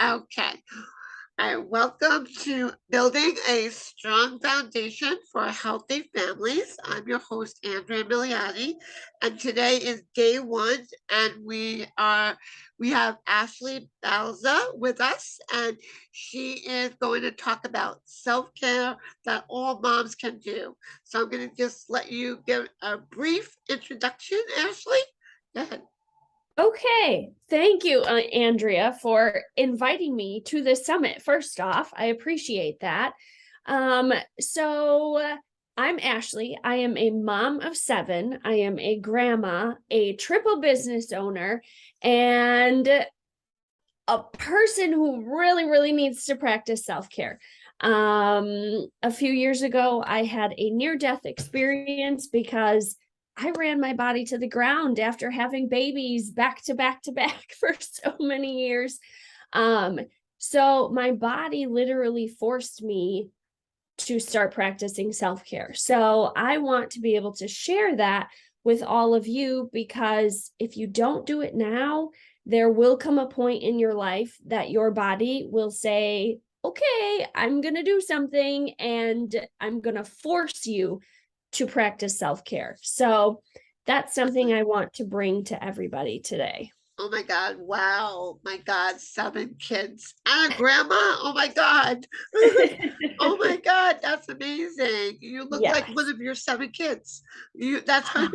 Okay. All right. Welcome to Building a Strong Foundation for Healthy Families. I'm your host, Andrea Milioti, and today is day one, and we have Ashly Balza with us, and she is going to talk about self-care that all moms can do. So I'm going to just let you give a brief introduction, Ashly. Go ahead. Okay, thank you, Andrea, for inviting me to this summit. First off, I appreciate that. Um, so I'm Ashly. I am a mom of seven. I am a grandma, a triple business owner, and a person who really, really needs to practice self-care. A few years ago, I had a near-death experience because I ran my body to the ground after having babies back to back to back for so many years. Um, so my body literally forced me to start practicing self-care. So I want to be able to share that with all of you, because if you don't do it now, there will come a point in your life that your body will say, okay, I'm going to do something, and I'm going to force you to practice self-care. So that's something I want to bring to everybody today. Oh my God. Wow. My God. 7 kids and a grandma. Oh my God. Oh my God. That's amazing. You look like one Yes. of your 7 kids. That's how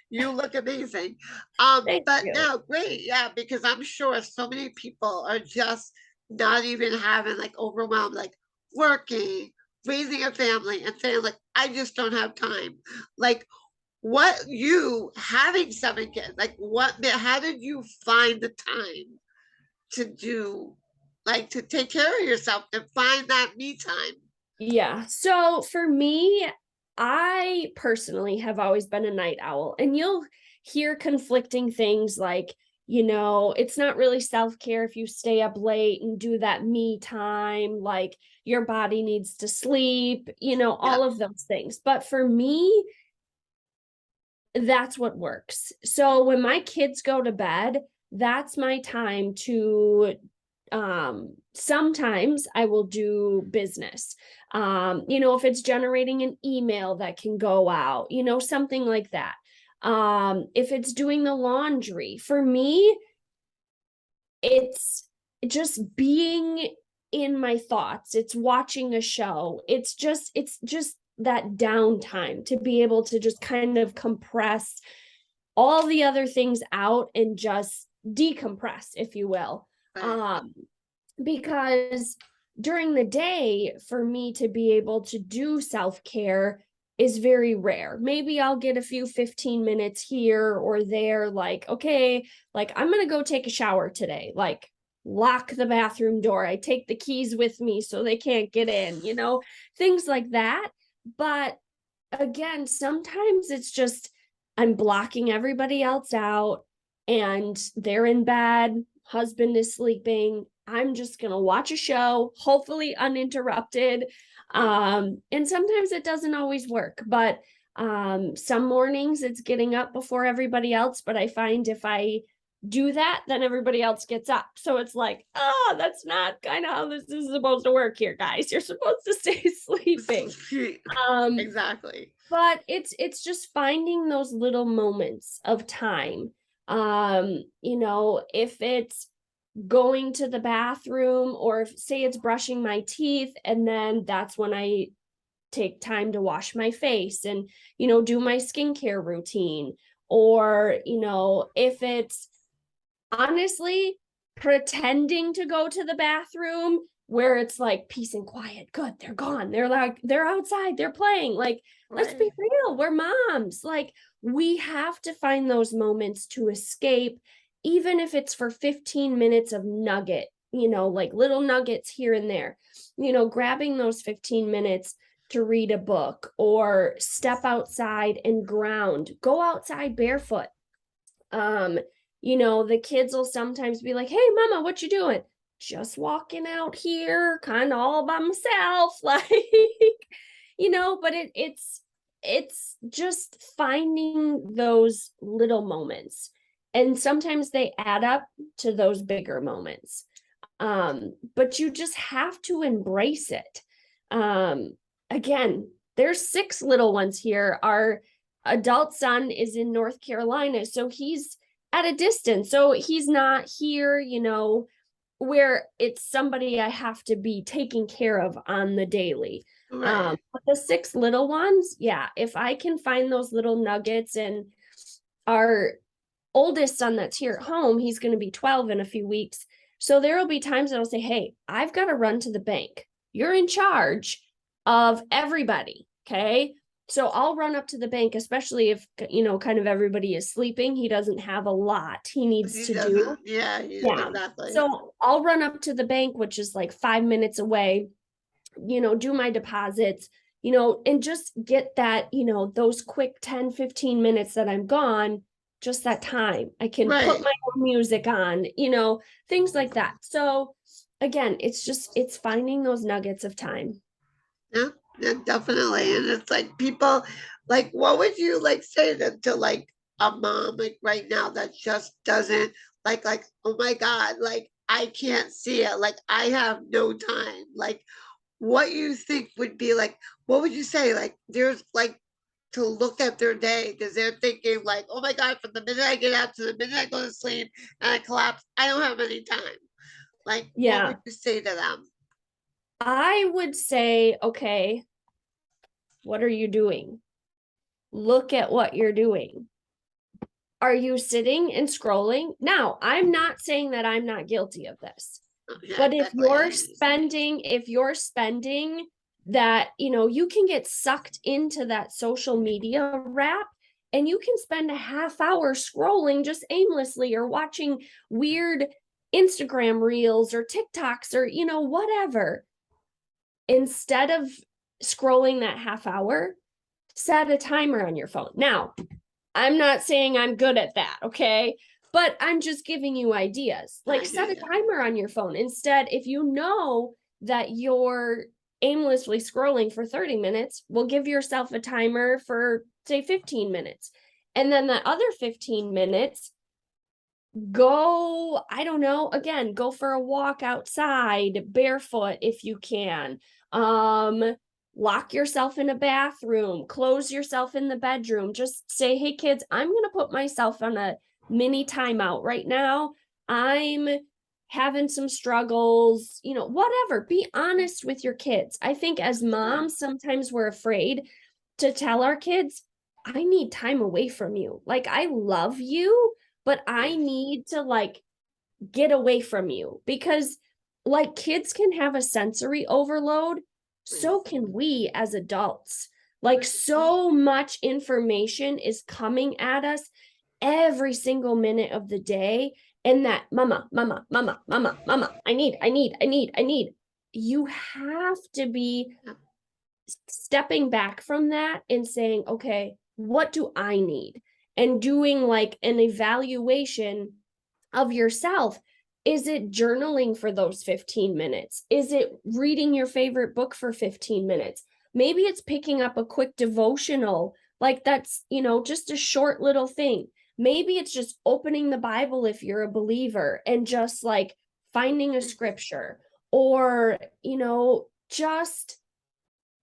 you look amazing. Thank But you. no, great. Yeah, because I'm sure so many people are just not even having like overwhelmed, like working, raising a family and saying like, I just don't have time. Like, what you having 7 kids, like how did you find the time to do, like, to take care of yourself and find that me time? Yeah. So for me, I personally have always been a night owl, and you'll hear conflicting things like, it's not really self-care if you stay up late and do that me time, like your body needs to sleep, Yeah. all of those things. But for me, that's what works. So when my kids go to bed, that's my time to sometimes I will do business. If it's generating an email that can go out, something like that. If it's doing the laundry, for me, it's just being in my thoughts. It's watching a show. It's just that downtime to be able to just kind of compress all the other things out and just decompress, if you will. Right. Um, because during the day, for me to be able to do self-care is very rare. Maybe I'll get a few 15 minutes here or there, like, okay, like I'm going to go take a shower today, like lock the bathroom door. I take the keys with me so they can't get in, things like that. But again, sometimes it's just I'm blocking everybody else out, and they're in bed, husband is sleeping. I'm just going to watch a show, hopefully uninterrupted. And sometimes it doesn't always work, but some mornings it's getting up before everybody else. But I find if I do that, then everybody else gets up. So it's like, oh, that's not kind of how this is supposed to work here, guys. You're supposed to stay sleeping. Um, Exactly. but it's just finding those little moments of time. If it's going to the bathroom, or if say it's brushing my teeth, and then that's when I take time to wash my face and do my skincare routine. Or if it's honestly pretending to go to the bathroom where it's like peace and quiet, good, they're gone, they're outside, they're playing, like, let's be Right. real, we're moms, like, we have to find those moments to escape, even if it's for 15 minutes of nugget, like little nuggets here and there, grabbing those 15 minutes to read a book or step outside and ground, go outside barefoot. um the kids will sometimes be like, hey mama, what you doing? Just walking out here kind of all by myself, like, but it's just finding those little moments, and sometimes they add up to those bigger moments. But you just have to embrace it. Again, there's 6 little ones here. Our adult son is in North Carolina, so he's at a distance. So he's not here, where it's somebody I have to be taking care of on the daily. Right. But the 6 little ones, yeah, if I can find those little nuggets. And our oldest son that's here at home, he's going to be 12 in a few weeks. So there will be times that I'll say, hey, I've got to run to the bank. You're in charge of everybody. Okay. So I'll run up to the bank, especially if, kind of everybody is sleeping. He doesn't have a lot he needs He to do. doesn't. Yeah, Yeah. exactly. So I'll run up to the bank, which is like 5 minutes away, do my deposits, and just get that, those quick 10-15 minutes that I'm gone, just that time. I can put Right. my own music on, things like that. So again, it's finding those nuggets of time. Yeah, yeah, definitely. And it's like people, like, what would you like say to like a mom like right now that just doesn't like, oh my God, like I can't see it. Like I have no time. Like what you think would be like, what would you say? Like there's like to look at their day because they're thinking like, oh my God, from the minute I get out to the minute I go to sleep and I collapse, I don't have any time. Like, what would Yeah. you say to them? I would say, okay, what are you doing? Look at what you're doing. Are you sitting and scrolling? Now, I'm not saying that I'm not guilty of this. Oh, yeah, But if exactly. you're spending that, you can get sucked into that social media wrap, and you can spend a half hour scrolling just aimlessly or watching weird Instagram reels or TikToks or, whatever. Instead of scrolling that half hour, set a timer on your phone. Now, I'm not saying I'm good at that, okay? But I'm just giving you ideas. I Like hear set a you. timer on your phone. Instead, if you know that you're aimlessly scrolling for 30 minutes, well, give yourself a timer for, say, 15 minutes. And then the other 15 minutes, go, I don't know, again, go for a walk outside barefoot if you can. Lock yourself in a bathroom, close yourself in the bedroom. Just say, hey kids, I'm going to put myself on a mini timeout right now. I'm having some struggles, whatever. Be honest with your kids. I think as Right. moms, sometimes we're afraid to tell our kids, I need time away from you. Like, I love you, but I Right. need to like get away from you, because like kids can have a sensory overload, Right. so can we as adults. Like Right. so much information is coming at us every single minute of the day, and that mama, mama, mama, mama, mama, I need. You have to be Yeah. stepping back from that and saying, okay, what do I need? And doing like an evaluation of yourself. Is it journaling for those 15 minutes? Is it reading your favorite book for 15 minutes? Maybe it's picking up a quick devotional, like that's, just a short little thing. Maybe it's just opening the Bible if you're a believer and just like finding a scripture, or, just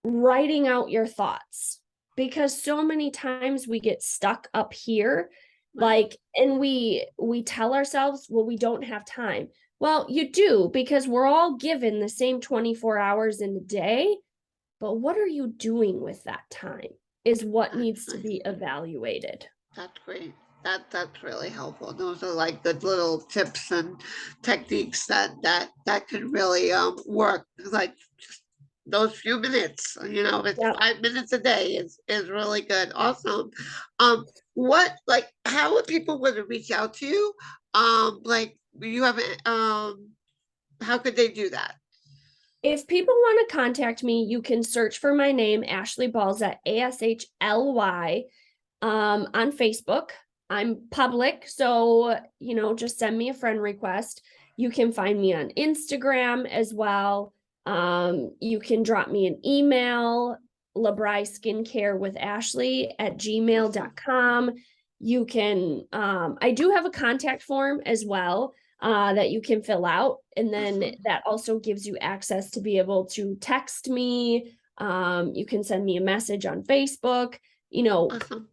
writing out your thoughts, because so many times we get stuck up here, Right. like, and we tell ourselves, well, we don't have time. Well, you do, because we're all given the same 24 hours in a day, but what are you doing with that time is what needs to I be evaluated. That's great. That's really helpful. Those are like good little tips and techniques that can really work. Like just those few minutes, it's Yeah. 5 minutes a day is really good. Awesome. What like how would people want to reach out to you? Like you have how could they do that? If people want to contact me, you can search for my name, Ashly Balza, Ashly, on Facebook. I'm public, so just send me a friend request. You can find me on Instagram as well. You can drop me an email, labri skincare with Ashly at Awesome. gmail.com. You can I do have a contact form as well. that you can fill out. And then Awesome. that also gives you access to be able to text me. You can send me a message on Facebook, Awesome.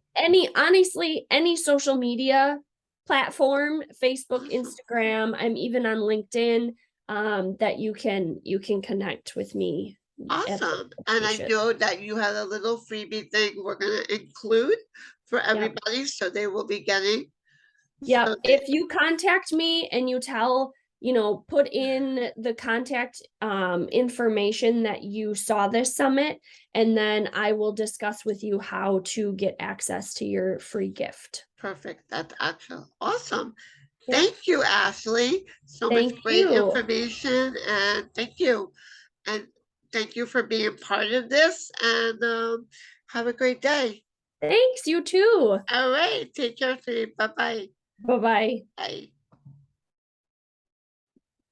honestly, any social media platform, Facebook, Awesome. Instagram, I'm even on LinkedIn, that you can connect with me at those Awesome. And I locations. know that you had a little freebie thing we're going to include for Yep. everybody. So they will be getting, so Yep. they, If you contact me and you tell, put in the contact information that you saw this summit, and then I will discuss with you how to get access to your free gift. perfect. That's actually awesome. Yep. Thank you, Ashley. So much Thank great you. information. And thank you. And thank you for being part of this. And have a great day. Thanks, you too. All right. Take care. Bye bye. Bye-bye. Bye.